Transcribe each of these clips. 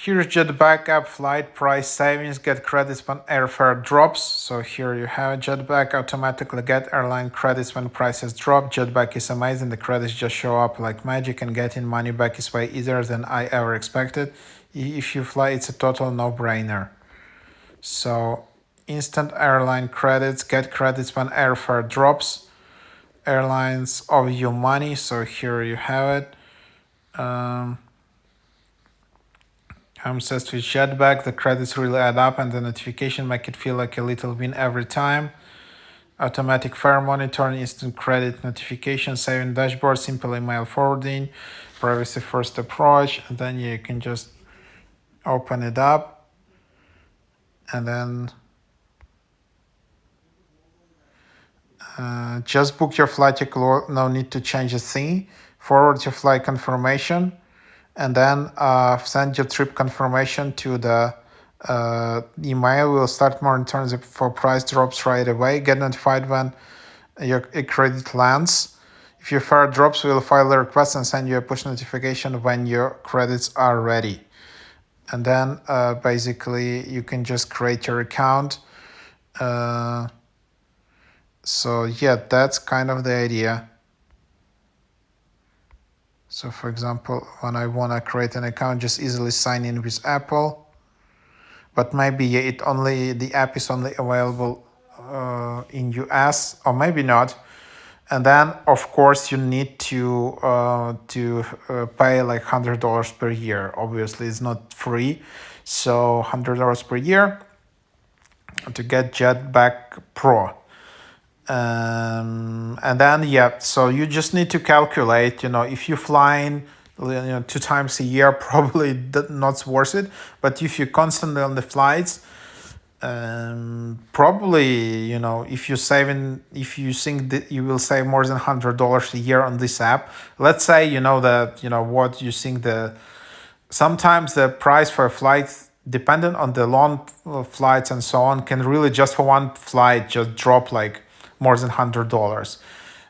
Here's JetBack app flight price savings, get credits when airfare drops. So here you have it. JetBack automatically get airline credits when prices drop. JetBack is amazing. The credits just show up like magic, and getting money back is way easier than I ever expected. If you fly, it's a total no-brainer. So instant airline credits, get credits when airfare drops. Airlines owe you money. So here you have it. I'm obsessed with JetBack. The credits really add up, and the notification make it feel like a little win every time. Automatic fare monitoring, instant credit notification, saving dashboard, simple email forwarding, privacy first approach, and then you can just open it up, and then just book your flight ticket. No need to change a thing. Forward your flight confirmation, and then send your trip confirmation to the email. We'll start monitoring for price drops right away. Get notified when your credit lands. If your fare drops, we'll file a request and send you a push notification when your credits are ready. And then basically you can just create your account. So yeah, that's kind of the idea. So for example, when I want to create an account, just easily sign in with Apple. But maybe the app is only available in US, or maybe not. And then of course you need to pay like $100 per year. Obviously it's not free, so $100 per year to get JetBack Pro. And then yeah, so you just need to calculate, if you're flying 2 times a year, probably not worth it. But if you're constantly on the flights, probably if you think that you will save more than $100 a year on this app. Let's say what you think sometimes the price for a flight, depending on the long flights and so on, can really just for one flight just drop like more than $100.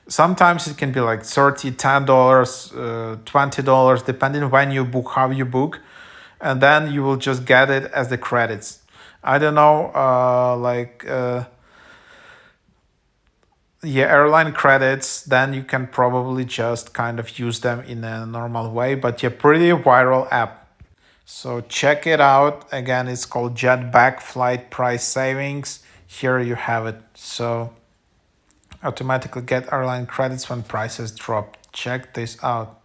Sometimes it can be like $30, $10, $20, depending when you book, how you book, and then you will just get it as the credits. I don't know, airline credits, then you can probably just kind of use them in a normal way, but pretty viral app. So check it out. Again, it's called JetBack Flight Price Savings. Here you have it. So automatically get airline credits when prices drop. Check this out.